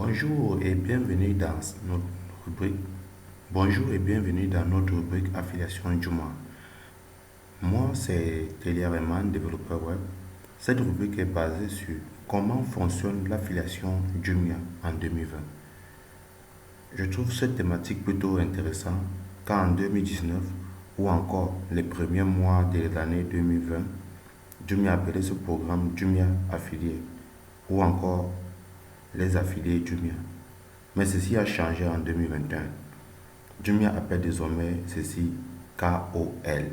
Bonjour et bienvenue dans notre rubrique. Bonjour et bienvenue dans notre rubrique Affiliation Juma. Moi, c'est Telia Rehman, développeur web. Cette rubrique est basée sur comment fonctionne l'affiliation Jumia en 2020. Je trouve cette thématique plutôt intéressante car en 2019 ou encore les premiers mois de l'année 2020, Jumia appelait ce programme Jumia Affilié ou encore les affiliés Jumia. Mais ceci a changé en 2021. Jumia appelle désormais ceci KOL.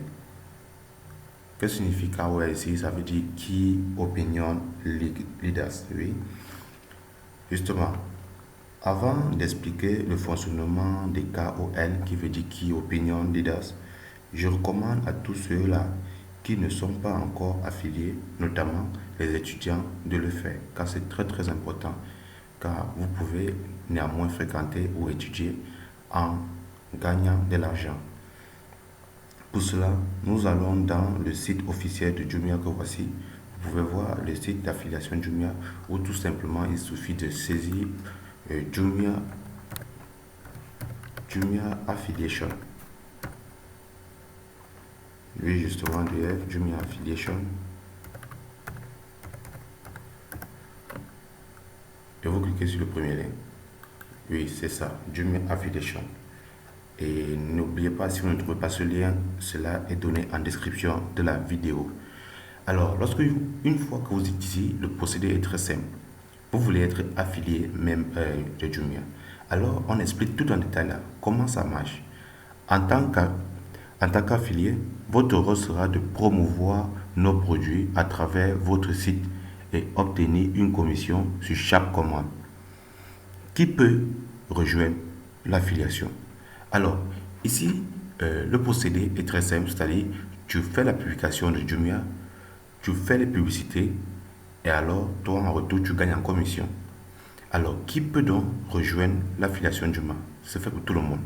Que signifie KOL ici? Ça veut dire Key Opinion Leaders. Oui. Justement, avant d'expliquer le fonctionnement des KOL, qui veut dire Key Opinion Leaders, je recommande à tous ceux-là qui ne sont pas encore affiliés, notamment les étudiants, de le faire, car c'est très très important, car vous pouvez néanmoins fréquenter ou étudier en gagnant de l'argent. Pour cela, nous allons dans le site officiel de Jumia que voici. Vous pouvez voir le site d'affiliation Jumia où tout simplement il suffit de saisir Jumia Affiliation. Oui, justement, Jumia Affiliation. Et vous cliquez sur le premier lien. Oui, c'est ça, Jumia Affiliation. Et n'oubliez pas, si vous ne trouvez pas ce lien, cela est donné en description de la vidéo. Alors, une fois que vous êtes ici, le procédé est très simple. Vous voulez être affilié même de Jumia. Alors, on explique tout en détail là, comment ça marche. En tant qu'affilié, votre rôle sera de promouvoir nos produits à travers votre site et obtenir une commission sur chaque commande. Qui peut rejoindre l'affiliation? Alors, ici, le procédé est très simple, c'est-à-dire, tu fais la publication de Jumia, tu fais les publicités, et alors, toi, en retour, tu gagnes en commission. Alors, qui peut donc rejoindre l'affiliation Jumia? C'est fait pour tout le monde.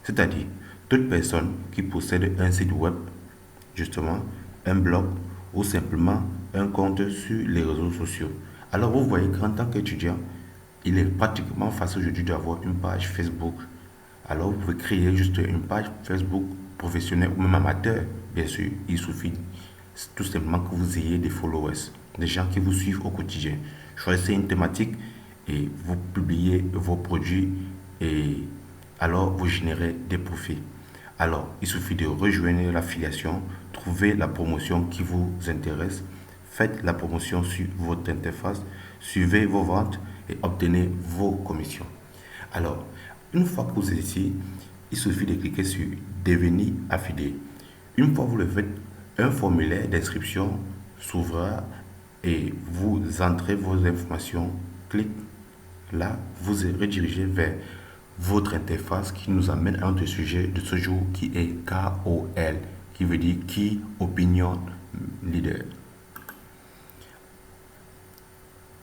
C'est-à-dire, toute personne qui possède un site web, justement, un blog, ou simplement un compte sur les réseaux sociaux. Alors, vous voyez qu'en tant qu'étudiant, il est pratiquement facile aujourd'hui d'avoir une page Facebook. Alors, vous pouvez créer juste une page Facebook professionnelle ou même amateur. Bien sûr, il suffit tout simplement que vous ayez des followers, des gens qui vous suivent au quotidien. Choisissez une thématique et vous publiez vos produits et alors vous générez des profits. Alors, il suffit de rejoindre l'affiliation, trouver la promotion qui vous intéresse, faites la promotion sur votre interface, suivez vos ventes et obtenez vos commissions. Alors, une fois que vous êtes ici, il suffit de cliquer sur Devenir affilié. Une fois que vous le faites, un formulaire d'inscription s'ouvrira et vous entrez vos informations. Cliquez là, vous êtes redirigé vers votre interface qui nous amène à notre sujet de ce jour qui est KOL, qui veut dire Key Opinion Leader.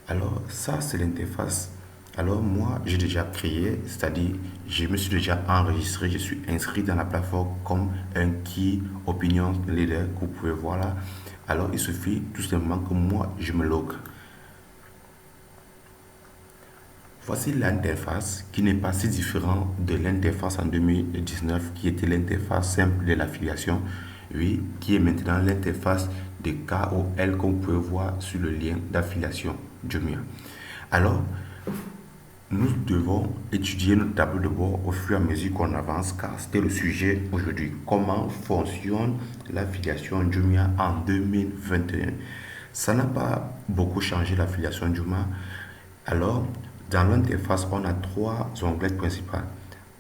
Alors, ça, c'est l'interface. Alors, moi, j'ai déjà créé, c'est-à-dire, je me suis déjà enregistré, je suis inscrit dans la plateforme comme un Key Opinion Leader que vous pouvez voir là. Alors, il suffit tout simplement que moi, je me log. Voici l'interface qui n'est pas si différente de l'interface en 2019 qui était l'interface simple de l'affiliation, oui, qui est maintenant l'interface de KOL qu'on peut voir sur le lien d'affiliation Jumia. Alors, nous devons étudier notre tableau de bord au fur et à mesure qu'on avance car c'était le sujet aujourd'hui. Comment fonctionne l'affiliation Jumia en 2021? Ça n'a pas beaucoup changé l'affiliation Jumia. Alors, dans l'interface, on a trois onglets principaux.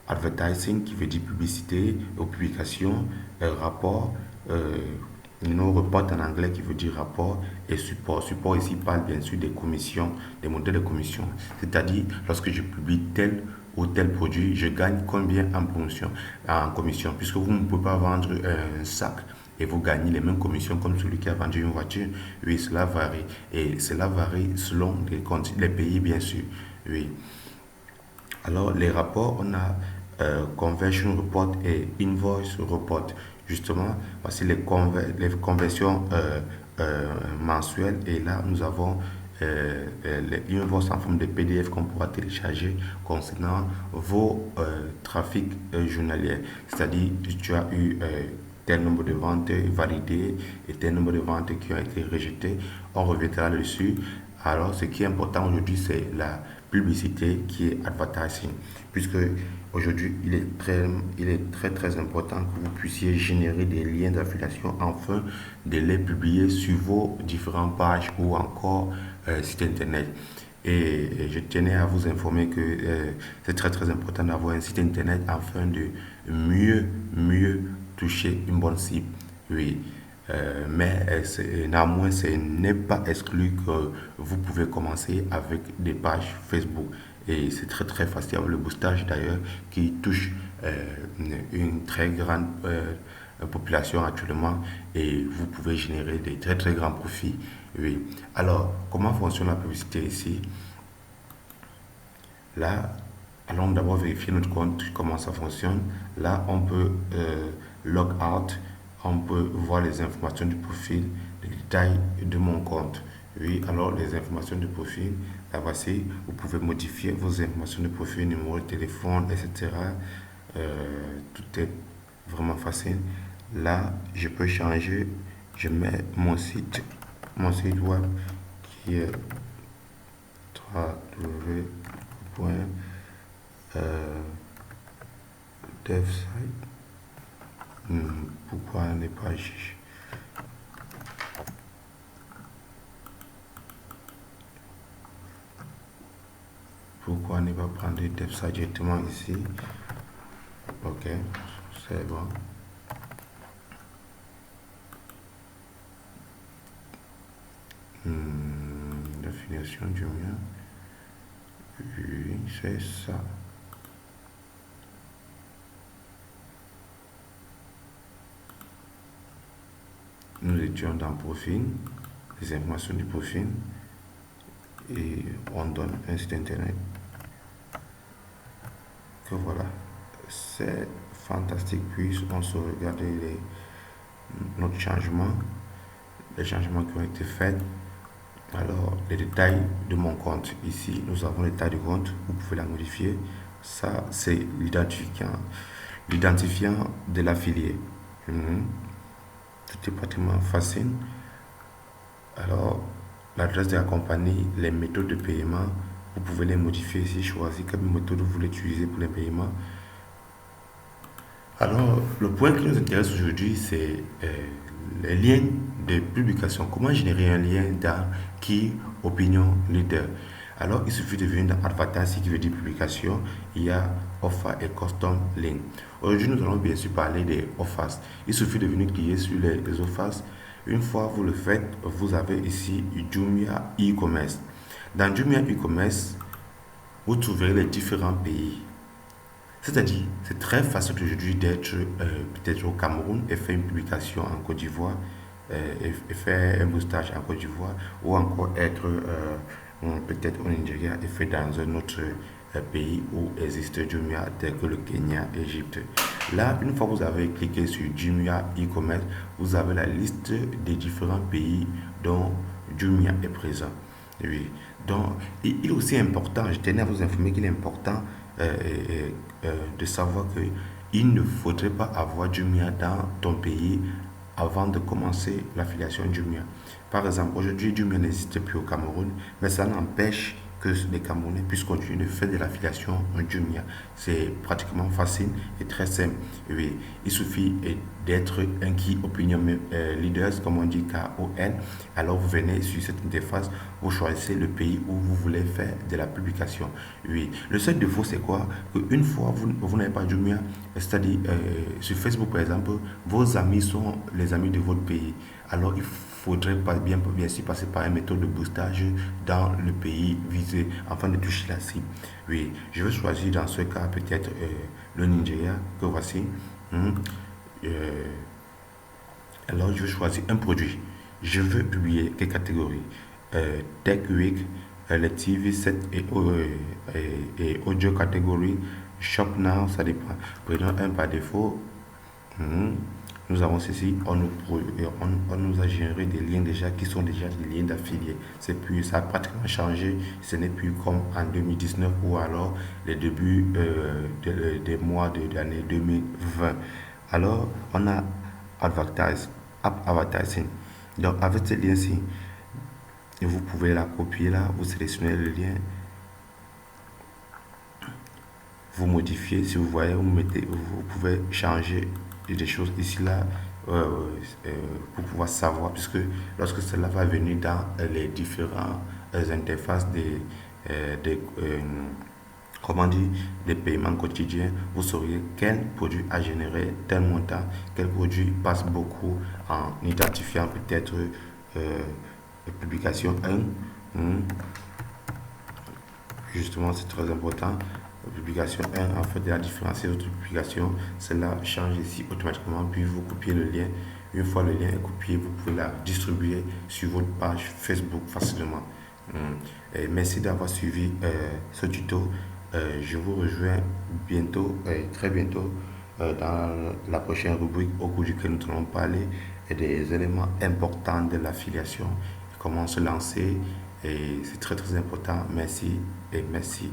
Advertising qui veut dire publicité, publication, rapport, report en anglais qui veut dire rapport et support. Support ici parle bien sûr des commissions, des modèles de commission. C'est-à-dire, lorsque je publie tel ou tel produit, je gagne combien en commission, puisque vous ne pouvez pas vendre un sac et vous gagnez les mêmes commissions comme celui qui a vendu une voiture. Oui, cela varie. Et cela varie selon les pays, bien sûr. Oui. Alors, les rapports, on a Conversion Report et Invoice Report. Justement, voici les conversions mensuelles. Et là, nous avons une invoice en forme de PDF qu'on pourra télécharger concernant vos trafics journaliers. C'est-à-dire, tu as eu tel nombre de ventes validées et tel nombre de ventes qui ont été rejetées. On reviendra dessus. Alors, ce qui est important aujourd'hui, c'est la publicité qui est advertising, puisque aujourd'hui, il est très important que vous puissiez générer des liens d'affiliation afin de les publier sur vos différentes pages ou encore sites internet. Et je tenais à vous informer que c'est très important d'avoir un site internet afin de mieux toucher une bonne cible. Oui. Mais néanmoins, ce n'est pas exclu que vous pouvez commencer avec des pages Facebook. Et c'est très facile avec le boostage d'ailleurs qui touche une très grande population actuellement et vous pouvez générer des très grands profits. Oui. Alors, comment fonctionne la publicité ici? Là, allons d'abord vérifier notre compte, comment ça fonctionne. Là, on peut log out. On peut voir les informations du profil, les détails de mon compte. Oui, alors les informations de profil, là voici, vous pouvez modifier vos informations de profil, numéro de téléphone, etc. Tout est vraiment facile. Là, je peux changer, je mets mon site web qui est www.devsite. Pourquoi ne pas juger? Pourquoi ne pas prendre ça directement ici? Ok, c'est bon. Définition du mien. Oui, c'est ça. Nous étions dans profil, les informations du profil, et on donne un site internet. Que voilà, c'est fantastique. Puis on se regarde notre changement, les changements qui ont été faits. Alors, les détails de mon compte. Ici, nous avons les détails du compte. Vous pouvez la modifier. Ça, c'est l'identifiant de l'affilié. Tout est pratiquement facile. Alors, l'adresse de la compagnie, les méthodes de paiement, vous pouvez les modifier ici, choisir quelle méthode vous voulez utiliser pour les paiements. Alors, le point qui nous intéresse aujourd'hui, c'est les liens de publication. Comment générer un lien dans Key Opinion Leader? Alors, il suffit de venir dans Advertising qui veut dire publication. Il y a Offer et Custom Link. Aujourd'hui, nous allons bien sûr parler des offers. Il suffit de venir cliquer sur les offers. Une fois vous le faites, vous avez ici Jumia e-commerce. Dans Jumia e-commerce, vous trouverez les différents pays. C'est-à-dire, c'est très facile aujourd'hui d'être peut-être au Cameroun et faire une publication en Côte d'Ivoire, et faire un boostage en Côte d'Ivoire, ou encore être peut-être au Nigeria et faire dans un autre pays où existe Jumia, tel que le Kenya, Égypte. Là, une fois que vous avez cliqué sur Jumia e-commerce, vous avez la liste des différents pays dont Jumia est présent. Oui. Donc, il est aussi important, je tenais à vous informer qu'il est important de savoir qu'il ne faudrait pas avoir Jumia dans ton pays avant de commencer l'affiliation Jumia. Par exemple, aujourd'hui, Jumia n'existe plus au Cameroun, mais ça n'empêche que les Camerounais puissent continuer de faire de l'affiliation en Jumia. C'est pratiquement facile et très simple. Oui, il suffit d'être un Key Opinion Leaders, comme on dit KOL. Alors vous venez sur cette interface, vous choisissez le pays où vous voulez faire de la publication. Oui, le seul défaut c'est quoi? Une fois vous n'avez pas Jumia, c'est-à-dire sur Facebook par exemple, vos amis sont les amis de votre pays. Alors il faudrait bien sûr passer par une méthode de boostage dans le pays visé afin de toucher la cible. Oui, je vais choisir dans ce cas peut-être le Nigeria que voici. Alors je vais choisir un produit. Je veux publier quelle catégorie? Tech Week, les TV 7 et audio catégorie, Shop Now, ça dépend. Prenons un par défaut. nous avons ceci, on nous a généré des liens déjà qui sont déjà des liens d'affiliés. Ça a pratiquement changé. Ce n'est plus comme en 2019 ou alors les débuts des mois de l'année 2020. Alors, on a advertising. Donc, avec ce lien-ci, vous pouvez la copier là, vous sélectionnez le lien, vous modifiez, si vous voyez, vous pouvez changer des choses ici là pour pouvoir savoir, puisque lorsque cela va venir dans les différentes interfaces comment dire, des paiements quotidiens, vous saurez quel produit a généré tel montant, quel produit passe beaucoup en identifiant peut-être publication 1. Justement, c'est très important. Publication 1, en fait, de la différencier d'autres publications, cela change ici automatiquement, puis vous copiez le lien. Une fois le lien est copié, vous pouvez la distribuer sur votre page Facebook facilement. Et merci d'avoir suivi ce tuto. Je vous rejoins bientôt, très bientôt, dans la prochaine rubrique au cours duquel nous allons parler des éléments importants de l'affiliation, comment se lancer. Et c'est très très important. Merci et merci.